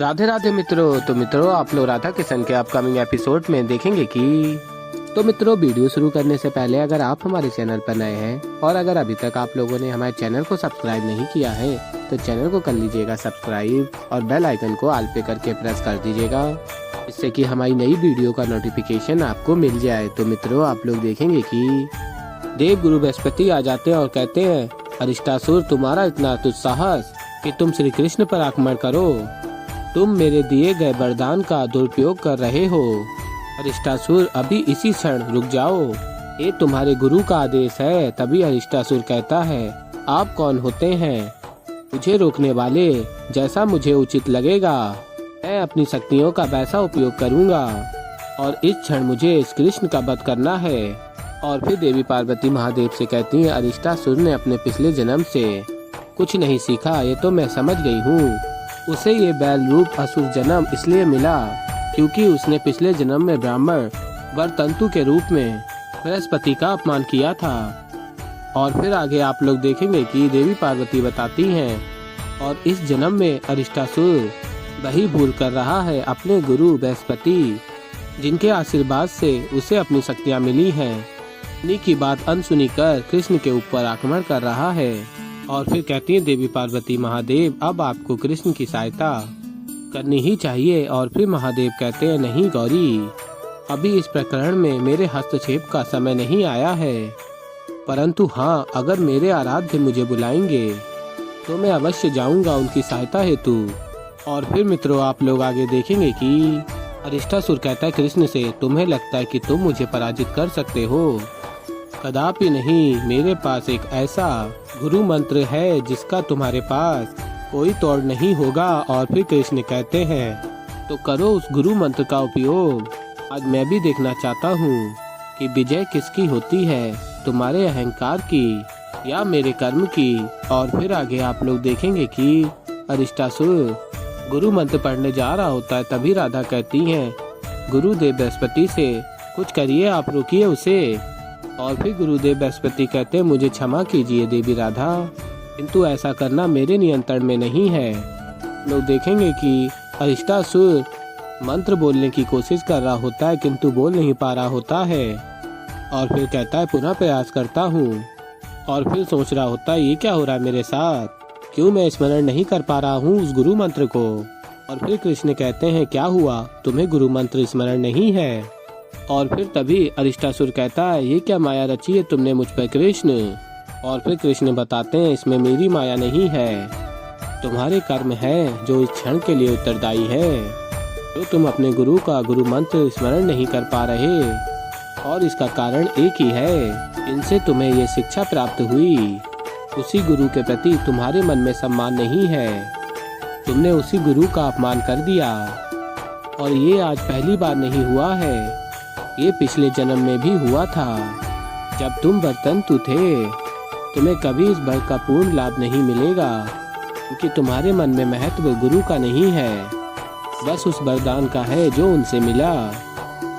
राधे राधे मित्रों। तो मित्रों, आप लोग राधा किशन के अपकमिंग एपिसोड में देखेंगे कि मित्रों, वीडियो शुरू करने से पहले अगर आप हमारे चैनल पर नए हैं और अगर अभी तक आप लोगों ने हमारे चैनल को सब्सक्राइब नहीं किया है तो चैनल को कर लीजिएगा सब्सक्राइब और बेल आइकन को ऑल पे करके प्रेस कर दीजिएगा, इससे कि हमारी नई वीडियो का नोटिफिकेशन आपको मिल जाए। तो मित्रों, आप लोग देखेंगे कि देव गुरु बृहस्पति आ जाते हैं और कहते हैं, अरिष्टासुर, तुम्हारा इतना दुस्साहस कि तुम श्री कृष्ण पर आक्रमण करो। तुम मेरे दिए गए वरदान का दुरुपयोग कर रहे हो। अरिष्टासुर, अभी इसी क्षण रुक जाओ, ये तुम्हारे गुरु का आदेश है। तभी अरिष्टासुर कहता है, आप कौन होते हैं मुझे रोकने वाले? जैसा मुझे उचित लगेगा मैं अपनी शक्तियों का वैसा उपयोग करूंगा और इस क्षण मुझे इस कृष्ण का वध करना है। और फिर देवी पार्वती महादेव से कहती हैं, अरिष्टासुर ने अपने पिछले जन्म से कुछ नहीं सीखा, ये तो मैं समझ गई हूँ। उसे ये बैल रूप असुर जन्म इसलिए मिला क्योंकि उसने पिछले जन्म में ब्राह्मण वरतंतु के रूप में बृहस्पति का अपमान किया था। और फिर आगे आप लोग देखेंगे कि देवी पार्वती बताती हैं, और इस जन्म में अरिष्टासुर वही भूल कर रहा है अपने गुरु बृहस्पति, जिनके आशीर्वाद से उसे अपनी शक्तियाँ मिली हैं, उन्हीं की बात अनसुनी कर कृष्ण के ऊपर आक्रमण कर रहा है। और फिर कहती है देवी पार्वती, महादेव, अब आपको कृष्ण की सहायता करनी ही चाहिए। और फिर महादेव कहते हैं, नहीं गौरी, अभी इस प्रकरण में मेरे हस्तक्षेप का समय नहीं आया है, परंतु हाँ, अगर मेरे आराध्य मुझे बुलाएंगे तो मैं अवश्य जाऊंगा उनकी सहायता हेतु। और फिर मित्रों, आप लोग आगे देखेंगे कि अरिष्टासुर कहता है कृष्ण से, तुम्हें लगता है कि तुम मुझे पराजित कर सकते हो? कदापि नहीं। मेरे पास एक ऐसा गुरु मंत्र है जिसका तुम्हारे पास कोई तोड़ नहीं होगा। और फिर कृष्ण कहते हैं, तो करो उस गुरु मंत्र का उपयोग। आज मैं भी देखना चाहता हूँ कि विजय किसकी होती है, तुम्हारे अहंकार की या मेरे कर्म की। और फिर आगे आप लोग देखेंगे कि अरिष्टासुर गुरु मंत्र पढ़ने जा रहा होता है। तभी राधा कहती हैं, गुरुदेव बृहस्पति से कुछ करिए, आप रोकिए उसे। और फिर गुरुदेव बृहस्पति कहते हैं, मुझे क्षमा कीजिए देवी राधा, किंतु ऐसा करना मेरे नियंत्रण में नहीं है। लोग देखेंगे कि अरिष्टासुर मंत्र बोलने की कोशिश कर रहा होता है किंतु बोल नहीं पा रहा होता है। और फिर कहता है, पुनः प्रयास करता हूँ। और फिर सोच रहा होता है, ये क्या हो रहा है मेरे साथ, क्यों मैं स्मरण नहीं कर पा रहा हूँ उस गुरु मंत्र को। और फिर कृष्ण कहते हैं, क्या हुआ, तुम्हें गुरु मंत्र स्मरण नहीं है? और फिर तभी अरिष्टासुर कहता है, ये क्या माया रची है तुमने मुझ पर कृष्ण? और फिर कृष्ण बताते हैं, इसमें मेरी माया नहीं है, तुम्हारे कर्म है जो इस क्षण के लिए उत्तरदायी है। तो तुम अपने गुरु का गुरु मंत्र स्मरण नहीं कर पा रहे, और इसका कारण एक ही है, इनसे तुम्हें ये शिक्षा प्राप्त हुई। उसी गुरु के प्रति तुम्हारे मन में सम्मान नहीं है, तुमने उसी गुरु का अपमान कर दिया। और ये आज पहली बार नहीं हुआ है, ये पिछले जन्म में भी हुआ था। जब तुम वरतंतु थे, तुम्हें कभी इस वर का पूर्ण लाभ नहीं मिलेगा, क्योंकि तुम्हारे मन में महत्व गुरु का नहीं है, बस उस वरदान का है जो उनसे मिला।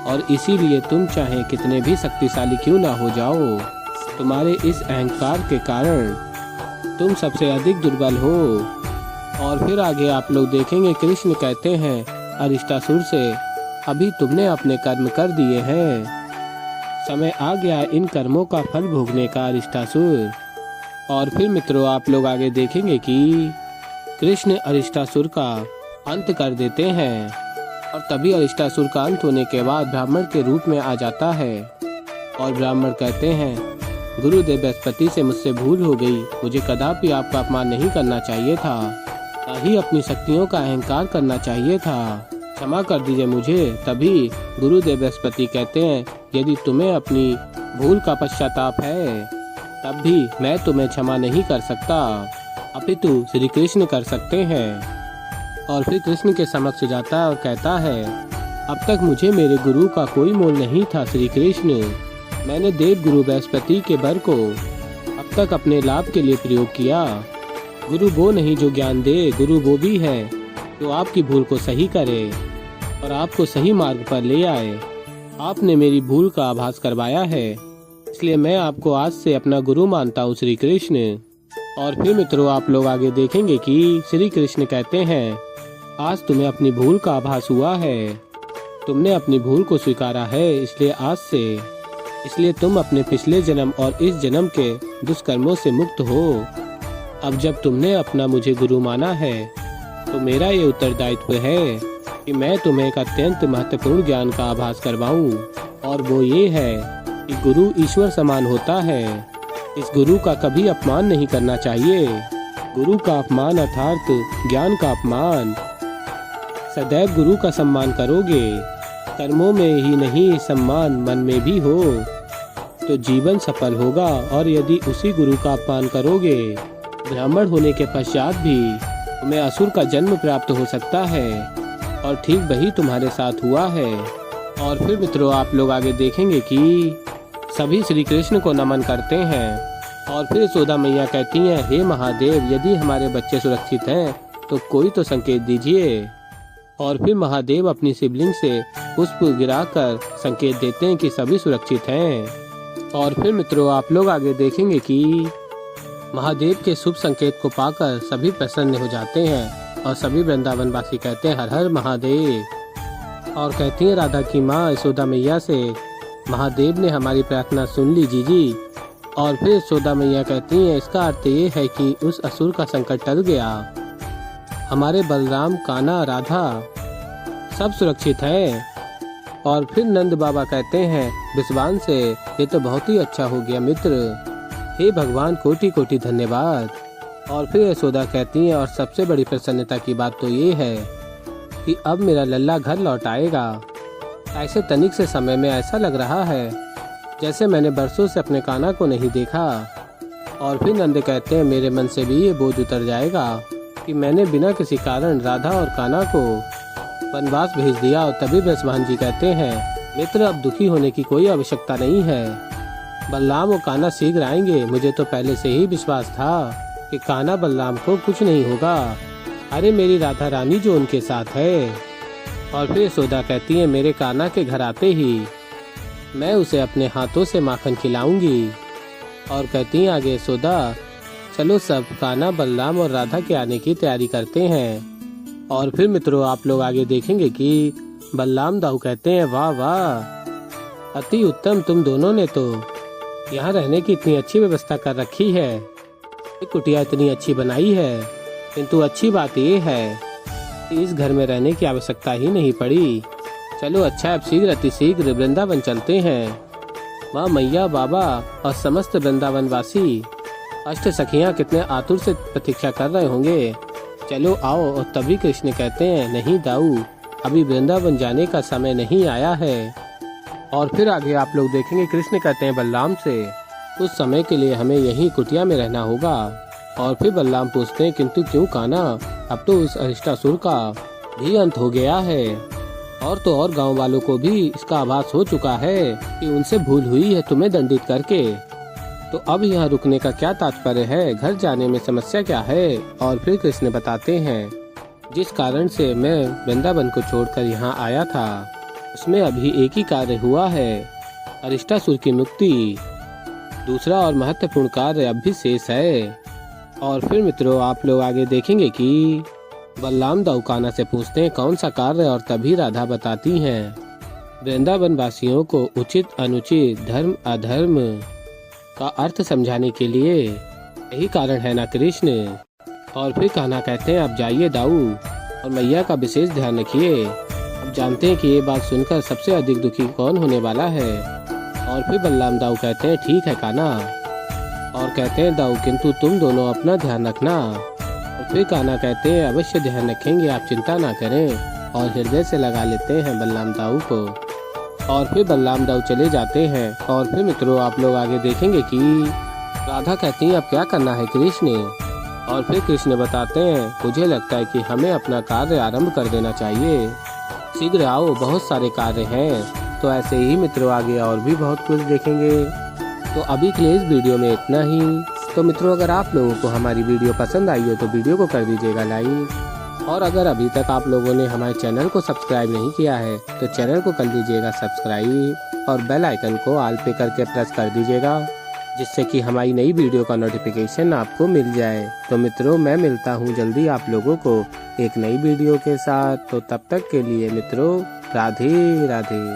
और इसीलिए तुम चाहे कितने भी शक्तिशाली क्यों ना हो जाओ, तुम्हारे इस अहंकार के कारण तुम सबसे अधिक दुर्बल हो। और फिर आगे आप लोग देखेंगे कृष्ण कहते हैं अरिष्टासुर से, अभी तुमने अपने कर्म कर दिए हैं, समय आ गया इन कर्मों का फल भोगने का अरिष्टासुर। और फिर मित्रों, आप लोग आगे देखेंगे कि कृष्ण अरिष्टासुर का अंत कर देते हैं। और तभी अरिष्टासुर का अंत होने के बाद ब्राह्मण के रूप में आ जाता है। और ब्राह्मण कहते हैं, गुरुदेव बृहस्पति से मुझसे भूल हो गई, मुझे कदापि आपका अपमान नहीं करना चाहिए था, ना ही अपनी शक्तियों का अहंकार करना चाहिए था, क्षमा कर दीजिए मुझे। तभी गुरुदेव बृहस्पति कहते हैं, यदि तुम्हें अपनी भूल का पश्चाताप है तब भी मैं तुम्हें क्षमा नहीं कर सकता, अपितु श्री कृष्ण कर सकते हैं। और फिर कृष्ण के समक्ष जाता है और कहता है, अब तक मुझे मेरे गुरु का कोई मोल नहीं था श्री कृष्ण, मैंने देव गुरु बृहस्पति के वर को अब तक अपने लाभ के लिए प्रयोग किया। गुरु वो नहीं जो ज्ञान दे, गुरु वो भी है जो आपकी भूल को सही करे और आपको सही मार्ग पर ले आए। आपने मेरी भूल का आभास करवाया है, इसलिए मैं आपको आज से अपना गुरु मानता हूँ श्री कृष्ण। और फिर मित्रों, आप लोग आगे देखेंगे कि श्री कृष्ण कहते हैं, आज तुम्हें अपनी भूल का आभास हुआ है। तुमने अपनी भूल को स्वीकारा है, इसलिए तुम अपने पिछले जन्म और इस जन्म के दुष्कर्मों से मुक्त हो। अब जब तुमने अपना मुझे गुरु माना है तो मेरा ये उत्तरदायित्व है कि मैं तुम्हें एक अत्यंत महत्वपूर्ण ज्ञान का आभास करवाऊं, और वो ये है कि गुरु ईश्वर समान होता है। इस गुरु का कभी अपमान नहीं करना चाहिए। गुरु का अपमान अर्थात ज्ञान का अपमान। सदैव गुरु का सम्मान करोगे, कर्मों में ही नहीं सम्मान मन में भी हो तो जीवन सफल होगा। और यदि उसी गुरु का अपमान करोगे, ब्राह्मण होने के पश्चात भी तुम्हें असुर का जन्म प्राप्त हो सकता है, और ठीक वही तुम्हारे साथ हुआ है। और फिर मित्रों, आप लोग आगे देखेंगे कि सभी श्री कृष्ण को नमन करते हैं। और फिर यशोदा मैया कहती हैं, हे महादेव, यदि हमारे बच्चे सुरक्षित हैं तो कोई तो संकेत दीजिए। और फिर महादेव अपनी शिवलिंग से पुष्प गिराकर संकेत देते हैं कि सभी सुरक्षित हैं। और फिर मित्रों, आप लोग आगे देखेंगे कि महादेव के शुभ संकेत को पाकर सभी प्रसन्न हो जाते हैं, और सभी वृंदावन वासी कहते हैं हर हर महादेव। और कहती हैं राधा की माँ यशोदा मैया से, महादेव ने हमारी प्रार्थना सुन ली जीजी। और फिर यशोदा मैया कहती हैं, इसका अर्थ ये है कि उस असुर का संकट टल गया। हमारे बलराम, कान्हा, राधा सब सुरक्षित हैं। और फिर नंद बाबा कहते हैं विश्वान से, ये तो बहुत ही अच्छा हो गया मित्र, हे भगवान कोटि कोटि धन्यवाद। और फिर यशोदा कहती हैं, और सबसे बड़ी प्रसन्नता की बात तो ये है कि अब मेरा लल्ला घर लौट आएगा। ऐसे तनिक से समय में ऐसा लग रहा है जैसे मैंने बरसों से अपने कान्हा को नहीं देखा। और फिर नंद कहते हैं, मेरे मन से भी ये बोझ उतर जाएगा कि मैंने बिना किसी कारण राधा और कान्हा को वनवास भेज दिया। और तभी ब्रजभान जी कहते हैं, मित्र, अब दुखी होने की कोई आवश्यकता नहीं है। बलराम और कान्हा शीघ्र आएंगे। मुझे तो पहले से ही विश्वास था कि कान्हा बलराम को कुछ नहीं होगा। अरे मेरी राधा रानी जो उनके साथ है। और फिर यशोदा कहती है, मेरे कान्हा के घर आते ही मैं उसे अपने हाथों से माखन खिलाऊंगी। और कहती हैं आगे यशोदा, चलो सब कान्हा, बलराम और राधा के आने की तैयारी करते हैं। और फिर मित्रों, आप लोग आगे देखेंगे कि बलराम दाऊ कहते हैं, वाह वाह, अति उत्तम, तुम दोनों ने तो यहाँ रहने की इतनी अच्छी व्यवस्था कर रखी है। कुटिया इतनी अच्छी बनाई है, किंतु अच्छी बात ये है कि इस घर में रहने की आवश्यकता ही नहीं पड़ी। चलो अच्छा, अब शीघ्र अति शीघ्र वृंदावन चलते हैं। माँ, मैया, बाबा और समस्त वृंदावन वासी अष्ट सखियाँ कितने आतुर से प्रतीक्षा कर रहे होंगे। चलो आओ। और तभी कृष्ण कहते हैं, नहीं दाऊ, अभी वृंदावन जाने का समय नहीं आया है। और फिर आगे आप लोग देखेंगे कृष्ण कहते हैं बलराम से, कुछ समय के लिए हमें यहीं कुटिया में रहना होगा। और फिर बलराम पूछते हैं, किंतु क्यों कान्हा, अब तो उस अरिष्टासुर का भी अंत हो गया है। और तो और गांव वालों को भी इसका आभास हो चुका है कि उनसे भूल हुई है तुम्हें दंडित करके। तो अब यहाँ रुकने का क्या तात्पर्य है, घर जाने में समस्या क्या है। और फिर कृष्ण बताते हैं, जिस कारण से मैं वृंदावन को छोड़कर यहाँ आया था उसमें अभी एक ही कार्य हुआ है, अरिष्टासुर की मुक्ति। दूसरा और महत्वपूर्ण कार्य अब भी शेष है। और फिर मित्रों, आप लोग आगे देखेंगे कि बलराम दाऊ कान्हा से पूछते हैं कौन सा कार्य। और तभी राधा बताती हैं, वृंदावन वासियों को उचित अनुचित, धर्म अधर्म का अर्थ समझाने के लिए यही कारण है ना कृष्ण। और फिर कान्हा कहते हैं, अब जाइए दाऊ, और मैया का विशेष ध्यान रखिए। अब जानते हैं कि ये बात सुनकर सबसे अधिक दुखी कौन होने वाला है। और फिर बलराम दाऊ कहते हैं, ठीक है कान्हा। और कहते हैं, दाऊ, किंतु तुम दोनों अपना ध्यान रखना। और फिर कान्हा कहते हैं, अवश्य ध्यान रखेंगे, आप चिंता ना करें। और हृदय से लगा लेते हैं बलराम दाऊ को। और फिर बलराम दाऊ चले जाते हैं। और फिर मित्रों, आप लोग आगे देखेंगे कि राधा कहती हैं, अब क्या करना है कृष्ण। और फिर कृष्ण बताते हैं, मुझे लगता है कि हमें अपना कार्य आरंभ कर देना चाहिए। शीघ्र आओ, बहुत सारे कार्य हैं। तो ऐसे ही मित्रों आगे और भी बहुत कुछ देखेंगे। तो अभी के लिए इस वीडियो में इतना ही। तो मित्रों, अगर आप लोगों को हमारी वीडियो पसंद आई हो तो वीडियो को कर दीजिएगा लाइक। और अगर अभी तक आप लोगों ने हमारे चैनल को सब्सक्राइब नहीं किया है तो चैनल को कर दीजिएगा सब्सक्राइब, और बेल आइकन को ऑल पे करके प्रेस कर दीजिएगा, जिससे कि हमारी नई वीडियो का नोटिफिकेशन आपको मिल जाए। तो मित्रों मैं मिलता हूँ जल्दी आप लोगों को एक नई वीडियो के साथ। तो तब तक के लिए मित्रों राधे राधे।